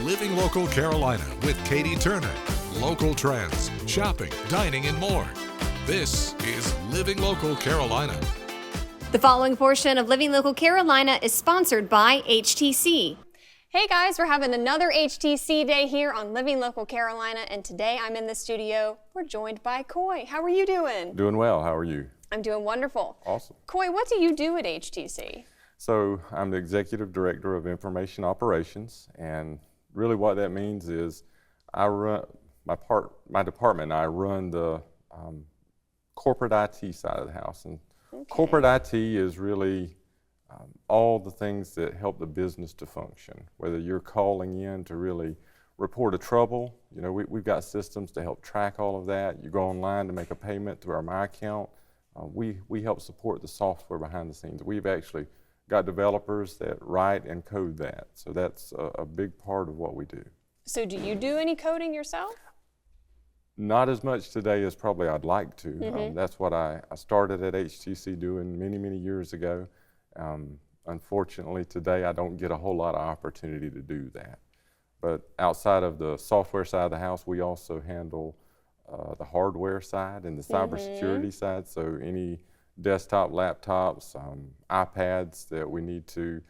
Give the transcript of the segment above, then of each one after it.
Living Local Carolina with Katie Turner. Local trends, shopping, dining, and more. This is Living Local Carolina. The following portion of Living Local Carolina is sponsored by HTC. Hey guys, we're having another HTC day here on Living Local Carolina, and today I'm in the studio. We're joined by Coy. How are you doing? Doing well. How are you? I'm doing wonderful. Awesome. Coy, what do you do at HTC? So I'm the Executive Director of Information Operations, and really what that means is I run my department and I run the corporate IT side of the house. And corporate IT is really all the things that help the business to function. Whether you're calling in to really report a trouble, we've got systems to help track all of that. You go online to make a payment through our My Account. We help support the software behind the scenes. We've actually got developers that write and code that. So that's a big part of what we do. So do you do any coding yourself? Not as much today as probably I'd like to. That's what I started at HTC doing many, many years ago. Unfortunately, today I don't get a whole lot of opportunity to do that. But outside of the software side of the house, we also handle the hardware side and the cybersecurity side. So any desktop, laptops, iPads that we need to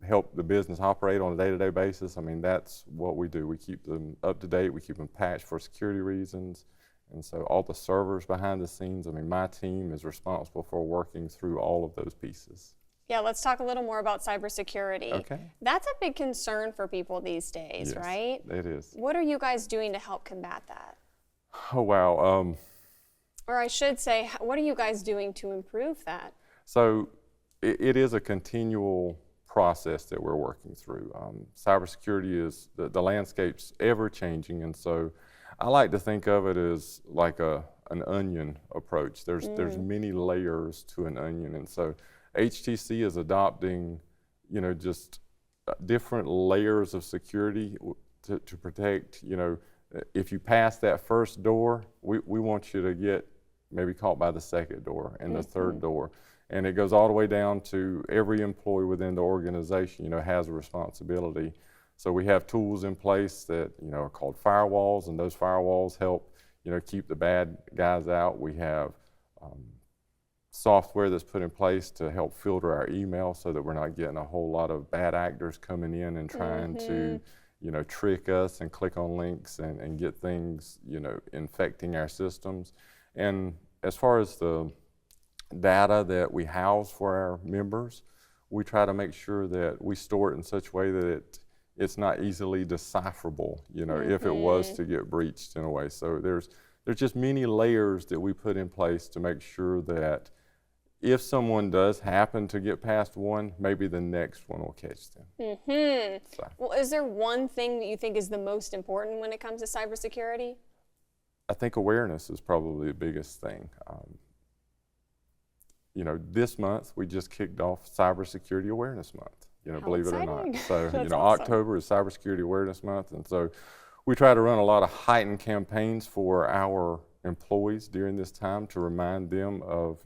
help the business operate on a day-to-day basis. I mean, that's what we do. We keep them up to date. We keep them patched for security reasons. And so all the servers behind the scenes, I mean, my team is responsible for working through all of those pieces. Yeah, let's talk a little more about cybersecurity. Okay. That's a big concern for people these days, Yes, right? It is. What are you guys doing to help combat that? Oh, wow. Or I should say, what are you guys doing to improve that? So it is a continual process that we're working through. Cybersecurity is, the landscape's ever changing, and so I like to think of it as like an onion approach. There's many layers to an onion, and so HTC is adopting, just different layers of security to protect, if you pass that first door, we want you to get maybe caught by the second door and the third door. And it goes all the way down to every employee within the organization, has a responsibility. So we have tools in place that, are called firewalls, and those firewalls help, keep the bad guys out. We have software that's put in place to help filter our email so that we're not getting a whole lot of bad actors coming in and trying to, trick us and click on links and get things, infecting our systems. And as far as the data that we house for our members, we try to make sure that we store it in such a way that it's not easily decipherable, if it was to get breached in a way. So there's just many layers that we put in place to make sure that if someone does happen to get past one, maybe the next one will catch them. So. Well, is there one thing that you think is the most important when it comes to cybersecurity? I think awareness is probably the biggest thing. This month we just kicked off Cybersecurity Awareness Month, believe it or not. So, Awesome. October is Cybersecurity Awareness Month, and so we try to run a lot of heightened campaigns for our employees during this time to remind them of,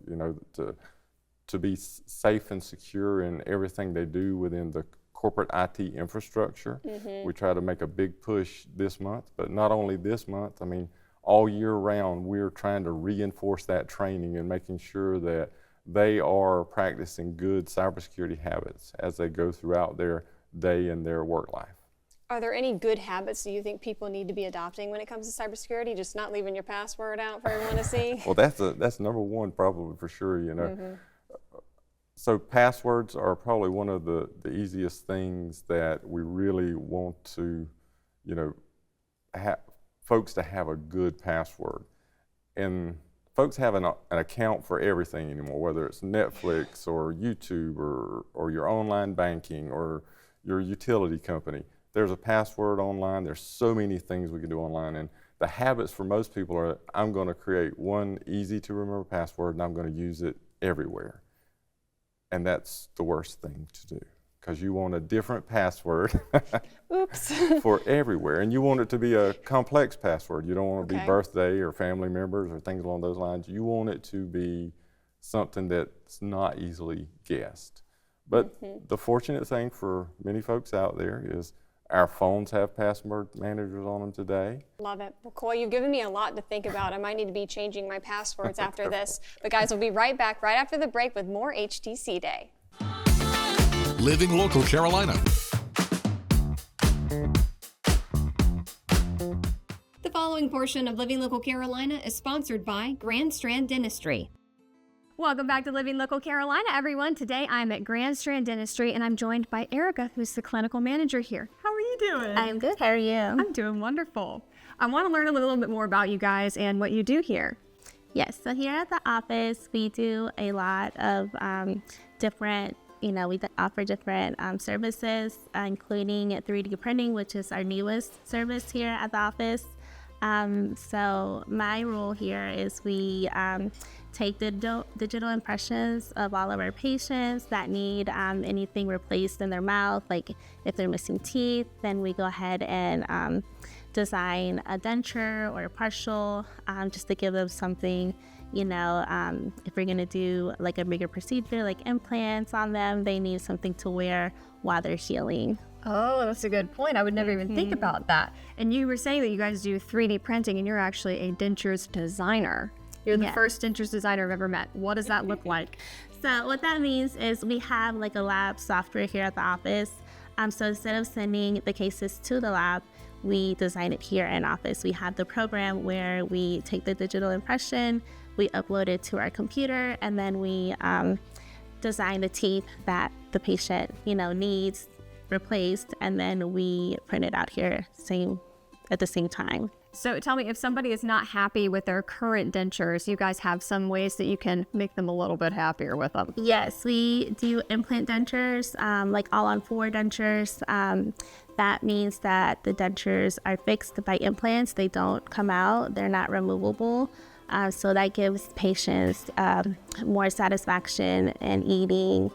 to be safe and secure in everything they do within the corporate IT infrastructure. We try to make a big push this month, but not only this month, I mean, all year round, we're trying to reinforce that training and making sure that they are practicing good cybersecurity habits as they go throughout their day and their work life. Are there any good habits that you think people need to be adopting when it comes to cybersecurity? Just not leaving your password out for everyone to see? Well, that's number one probably for sure, So passwords are probably one of the easiest things that we really want to, folks to have a good password. And folks have an account for everything anymore, whether it's Netflix or YouTube or your online banking or your utility company. There's a password online. There's so many things we can do online. And the habits for most people are, I'm going to create one easy to remember password and I'm going to use it everywhere. And that's the worst thing to do, because you want a different password for everywhere. And you want it to be a complex password. You don't want to be birthday or family members or things along those lines. You want it to be something that's not easily guessed. But the fortunate thing for many folks out there is Our phones have password managers on them today. Love it. Well, Coy, you've given me a lot to think about. I might need to be changing my passwords after this. But guys, we'll be right back right after the break with more HTC Day. Living Local Carolina. The following portion of Living Local Carolina is sponsored by Grand Strand Dentistry. Welcome back to Living Local Carolina, everyone. Today I'm at Grand Strand Dentistry and I'm joined by Erica, who's the clinical manager here. How are you doing? I'm good. How are you? I'm doing wonderful. I want to learn a little bit more about you guys and what you do here. Yes. So here at the office, we do a lot of different, we offer different services, including 3D printing, which is our newest service here at the office. So my role here is we take the digital impressions of all of our patients that need anything replaced in their mouth. Like if they're missing teeth, then we go ahead and design a denture or a partial, just to give them something, if we're gonna do like a bigger procedure, like implants on them, they need something to wear while they're healing. Oh, that's a good point. I would never even think about that. And you were saying that you guys do 3D printing and you're actually a dentures designer. You're the first dentures designer I've ever met. What does that look like? So what that means is we have like a lab software here at the office. So instead of sending the cases to the lab, we design it here in office. We have the program where we take the digital impression, we upload it to our computer, and then we design the teeth that the patient, needs replaced, and then we print it out here at the same time. So tell me, if somebody is not happy with their current dentures, you guys have some ways that you can make them a little bit happier with them. Yes, we do implant dentures, like all-on-4 dentures. That means that the dentures are fixed by implants. They don't come out. They're not removable. So that gives patients more satisfaction in eating.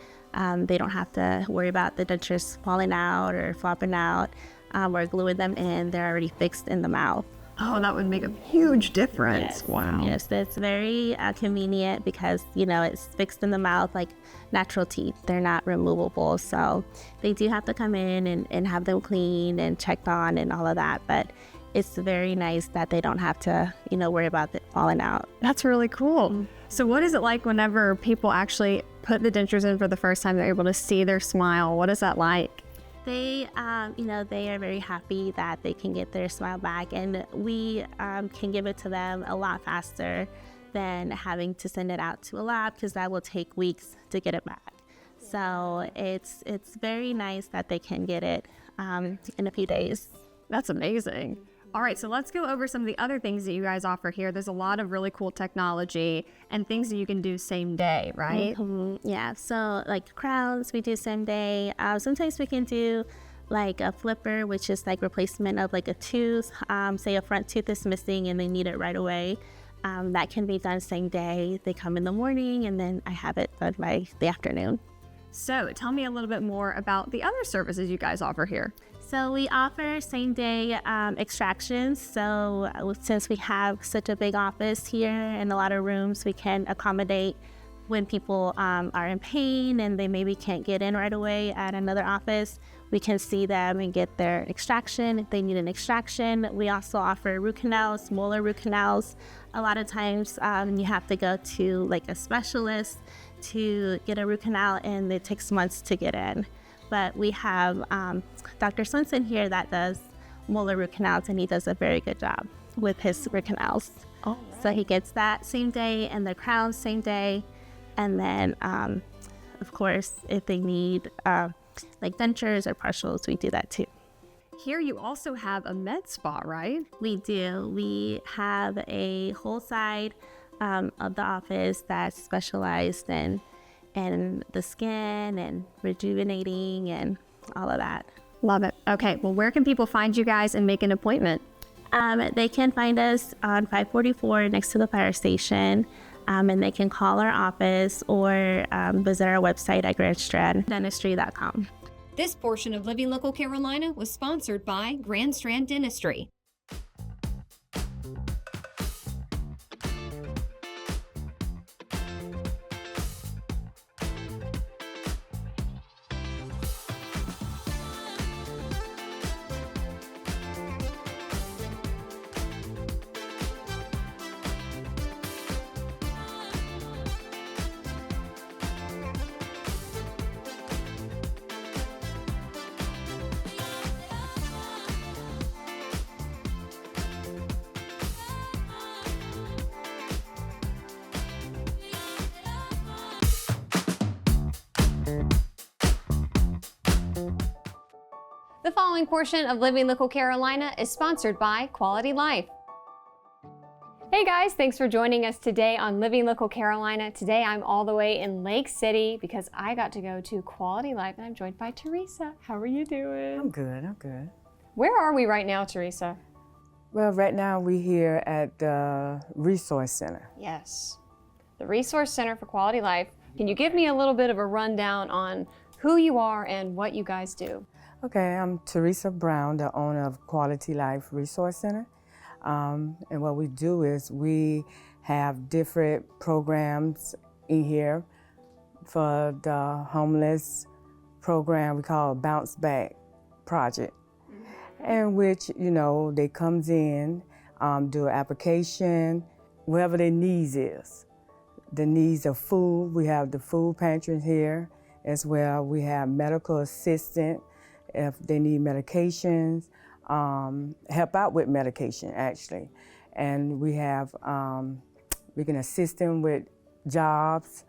They don't have to worry about the dentures falling out or flopping out or gluing them in. They're already fixed in the mouth. Oh, that would make a huge difference. Yes. Wow. Yes, it's very convenient because, it's fixed in the mouth like natural teeth. They're not removable. So they do have to come in and have them cleaned and checked on and all of that. But it's very nice that they don't have to, worry about it falling out. That's really cool. So what is it like whenever people actually put the dentures in for the first time, they're able to see their smile? What is that like? They, they are very happy that they can get their smile back, and we can give it to them a lot faster than having to send it out to a lab, because that will take weeks to get it back. So it's very nice that they can get it in a few days. That's amazing. All right, so let's go over some of the other things that you guys offer here. There's a lot of really cool technology and things that you can do same day, right? Mm-hmm. Yeah, so like crowns, we do same day. Sometimes we can do like a flipper, which is like replacement of like a tooth. Say a front tooth is missing and they need it right away. That can be done same day. They come in the morning and then I have it done by the afternoon. So tell me a little bit more about the other services you guys offer here. So we offer same-day extractions. So since we have such a big office here and a lot of rooms, we can accommodate when people are in pain and they maybe can't get in right away at another office. We can see them and get their extraction if they need an extraction. We also offer root canals, molar root canals. A lot of times you have to go to like a specialist to get a root canal, and it takes months to get in. But we have Dr. Swenson here that does molar root canals, and he does a very good job with his root canals. Oh, So he gets that same day and the crowns same day. And then, of course, if they need like dentures or partials, we do that too. Here you also have a med spa, right? We do. We have a whole side of the office that's specialized in the skin and rejuvenating and all of that. Love it. Okay, well, where can people find you guys and make an appointment? They can find us on 544 next to the fire station, and they can call our office or visit our website at grandstranddentistry.com. This portion of Living Local Carolina was sponsored by Grand Strand Dentistry. The following portion of Living Local Carolina is sponsored by Quality Life. Hey guys, thanks for joining us today on Living Local Carolina. Today I'm all the way in Lake City because I got to go to Quality Life and I'm joined by Teresa. How are you doing? I'm good. Where are we right now, Teresa? Well, right now we're here at the Resource Center. Yes, the Resource Center for Quality Life. Can you give me a little bit of a rundown on who you are and what you guys do? Okay, I'm Teresa Brown, the owner of Quality Life Resource Center. And what we do is we have different programs in here for the homeless program we call Bounce Back Project, in which, they comes in, do an application, whatever their needs is. The needs of food, we have the food pantry here as well. We have medical assistant if they need medications, help out with medication actually. And we have, we can assist them with jobs,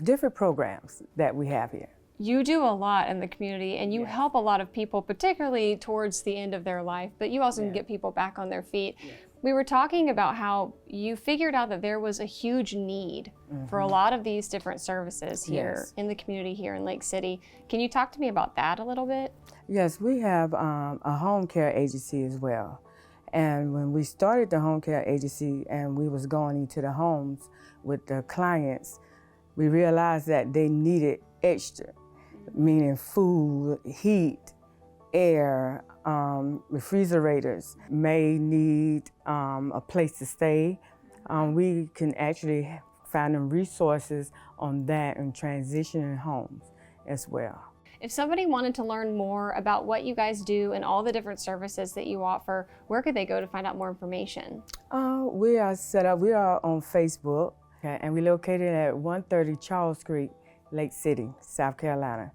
different programs that we have here. You do a lot in the community and you help a lot of people, particularly towards the end of their life, but you also can get people back on their feet. We were talking about how you figured out that there was a huge need for a lot of these different services here in the community here in Lake City. Can you talk to me about that a little bit? Yes, we have a home care agency as well. And when we started the home care agency and we was going into the homes with the clients, we realized that they needed extra, meaning food, heat, air, refrigerators, may need a place to stay. We can actually find them resources on that and transitioning homes as well. If somebody wanted to learn more about what you guys do and all the different services that you offer, where could they go to find out more information? We are set up, we are on Facebook, okay, and we're located at 130 Charles Street, Lake City, South Carolina.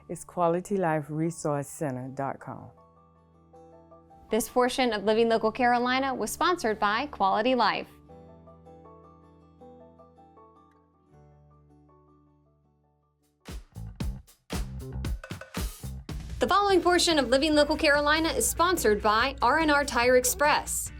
It's QualityLifeResourceCenter.com. This portion of Living Local Carolina was sponsored by Quality Life. The following portion of Living Local Carolina is sponsored by R&R Tire Express.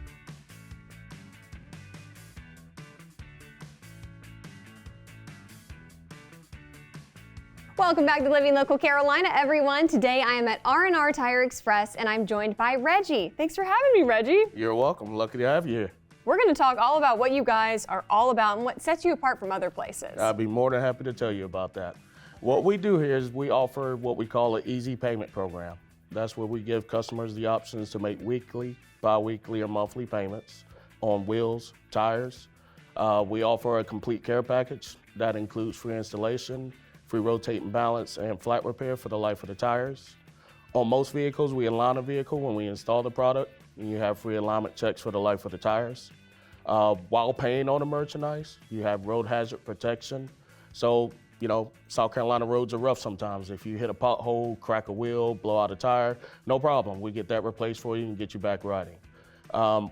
Welcome back to Living Local Carolina, everyone. Today I am at R&R Tire Express and I'm joined by Reggie. Thanks for having me, Reggie. You're welcome. Lucky to have you here. We're going to talk all about what you guys are all about and what sets you apart from other places. I'd be more than happy to tell you about that. What we do here is we offer what we call an easy payment program. That's where we give customers the options to make weekly, bi-weekly, or monthly payments on wheels, tires. We offer a complete care package that includes free installation, free rotate and balance, and flat repair for the life of the tires. On most vehicles, we align a vehicle when we install the product, and you have free alignment checks for the life of the tires. While paying on the merchandise, you have road hazard protection. So, South Carolina roads are rough sometimes. If you hit a pothole, crack a wheel, blow out a tire, no problem. We get that replaced for you and get you back riding.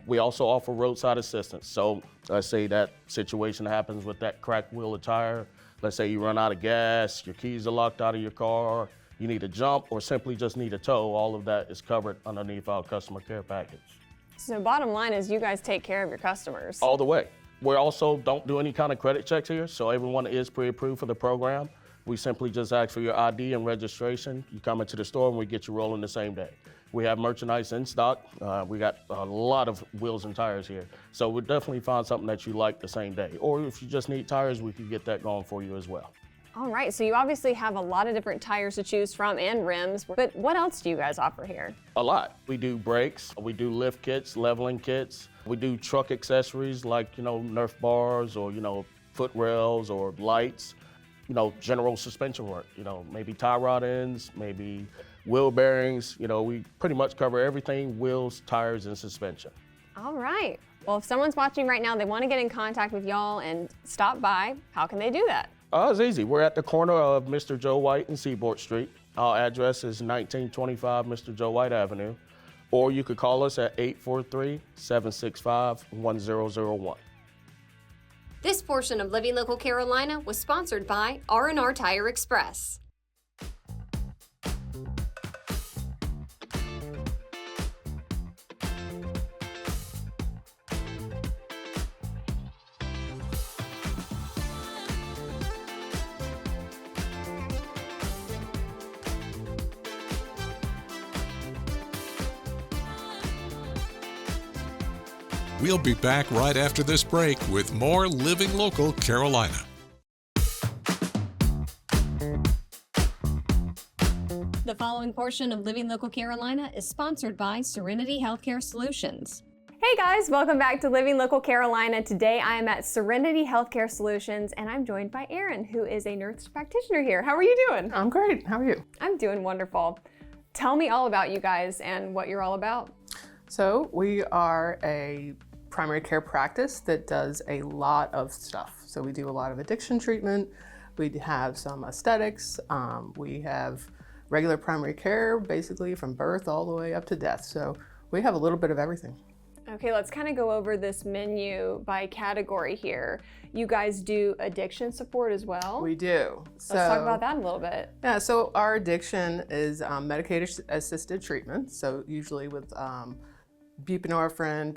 We also offer roadside assistance. So let's say that situation happens with that cracked wheel or tire. Let's say you run out of gas, your keys are locked out of your car, you need a jump, or simply just need a tow. All of that is covered underneath our customer care package. So bottom line is you guys take care of your customers. All the way. We also don't do any kind of credit checks here, so everyone is pre-approved for the program. We simply just ask for your ID and registration. You come into the store and we get you rolling the same day. We have merchandise in stock. We got a lot of wheels and tires here. So we'll definitely find something that you like the same day. Or if you just need tires, we can get that going for you as well. All right, so you obviously have a lot of different tires to choose from and rims, but what else do you guys offer here? A lot. We do brakes, we do lift kits, leveling kits. We do truck accessories like, Nerf bars or, foot rails or lights. General suspension work, maybe tie rod ends, maybe wheel bearings. We pretty much cover everything, wheels, tires, and suspension. All right. Well, if someone's watching right now, they want to get in contact with y'all and stop by, how can they do that? It's easy. We're at the corner of Mr. Joe White and Seaboard Street. Our address is 1925 Mr. Joe White Avenue. Or you could call us at 843-765-1001. This portion of Living Local Carolina was sponsored by R&R Tire Express. We'll be back right after this break with more Living Local Carolina. The following portion of Living Local Carolina is sponsored by Serenity Healthcare Solutions. Hey guys, welcome back to Living Local Carolina. Today I am at Serenity Healthcare Solutions and I'm joined by Erin, who is a nurse practitioner here. How are you doing? I'm great. How are you? I'm doing wonderful. Tell me all about you guys and what you're all about. So we are a primary care practice that does a lot of stuff. So we do a lot of addiction treatment. We have some aesthetics. We have regular primary care, basically from birth all the way up to death. So we have a little bit of everything. Okay, let's kind of go over this menu by category here. You guys do addiction support as well? We do. Let's talk about that a little bit. Yeah, so our addiction is medication-assisted treatment. So usually with buprenorphine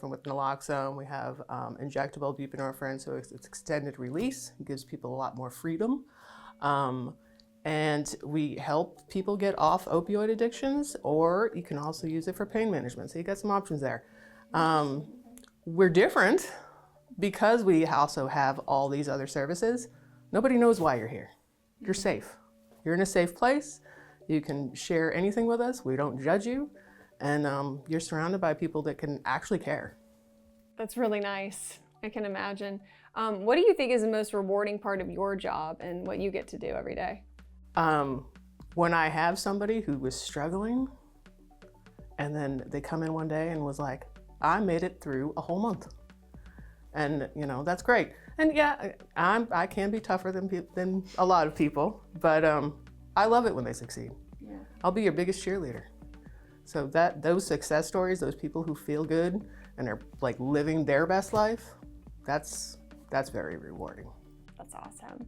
with naloxone. We have injectable buprenorphine, so it's extended release. It gives people a lot more freedom. And we help people get off opioid addictions, or you can also use it for pain management. So you got some options there. We're different because we also have all these other services. Nobody knows why you're here. You're safe. You're in a safe place. You can share anything with us. We don't judge you. And you're surrounded by people that can actually care. That's really nice. I can imagine. What do you think is the most rewarding part of your job and what you get to do every day? When I have somebody who was struggling and then they come in one day and was like, I made it through a whole month. And that's great. And yeah, I can be tougher than a lot of people, but I love it when they succeed. Yeah. I'll be your biggest cheerleader. So those success stories, those people who feel good and are like living their best life, that's very rewarding. That's awesome.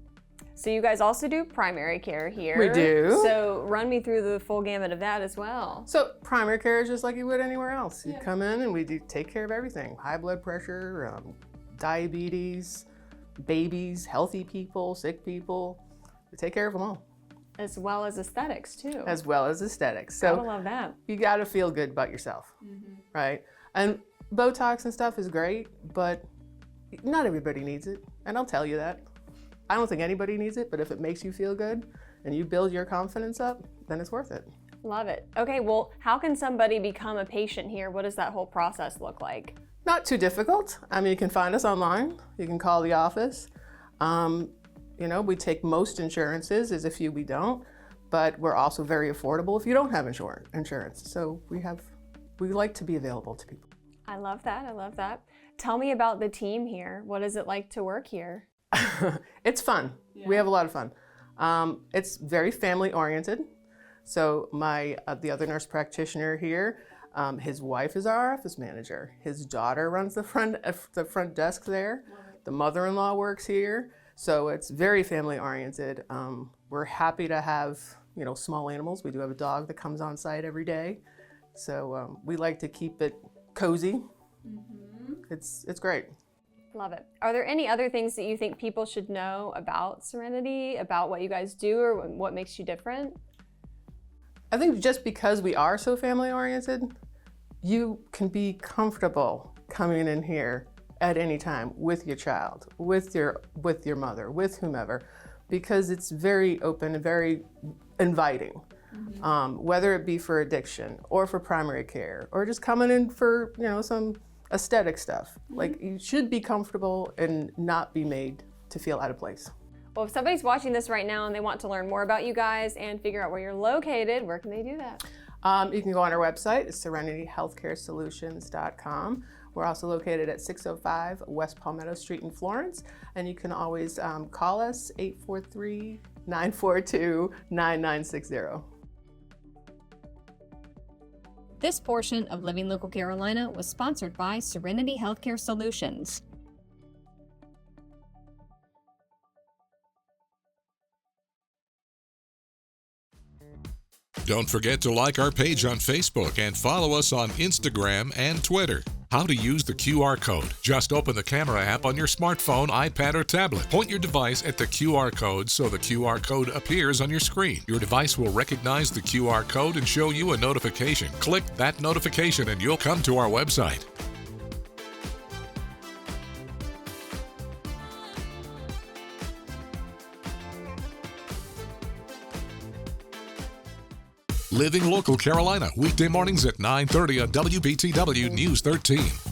So you guys also do primary care here. We do. So run me through the full gamut of that as well. So primary care is just like you would anywhere else. You come in and we do take care of everything. High blood pressure, diabetes, babies, healthy people, sick people. We take care of them all. As well as aesthetics too. As well as aesthetics. So gotta love that. You gotta feel good about yourself, right? And Botox and stuff is great, but not everybody needs it. And I'll tell you that. I don't think anybody needs it, but if it makes you feel good and you build your confidence up, then it's worth it. Love it. Okay, well, how can somebody become a patient here? What does that whole process look like? Not too difficult. I mean, you can find us online. You can call the office. We take most insurances. There's a few we don't, but we're also very affordable if you don't have insurance. So we like to be available to people. I love that. I love that. Tell me about the team here. What is it like to work here? It's fun. Yeah. We have a lot of fun. It's very family oriented. So the other nurse practitioner here, his wife is our office manager. His daughter runs the front desk there. The mother-in-law works here. So it's very family oriented. We're happy to have small animals. We do have a dog that comes on site every day. So we like to keep it cozy. It's great. Love it. Are there any other things that you think people should know about Serenity, about what you guys do, or what makes you different? I think just because we are so family oriented, you can be comfortable coming in here at any time with your child, with your mother, with whomever, because it's very open and very inviting. Whether it be for addiction or for primary care or just coming in for some aesthetic stuff. Like, you should be comfortable and not be made to feel out of place. Well, if somebody's watching this right now and they want to learn more about you guys and figure out where you're located, where can they do that? You can go on our website. It's serenityhealthcaresolutions.com. We're also located at 605 West Palmetto Street in Florence. And you can always call us 843-942-9960. This portion of Living Local Carolina was sponsored by Serenity Healthcare Solutions. Don't forget to like our page on Facebook and follow us on Instagram and Twitter. How to use the QR code. Just open the camera app on your smartphone, iPad, or tablet. Point your device at the QR code so the QR code appears on your screen. Your device will recognize the QR code and show you a notification. Click that notification and you'll come to our website. Living Local Carolina, weekday mornings at 9:30 on WBTW News 13.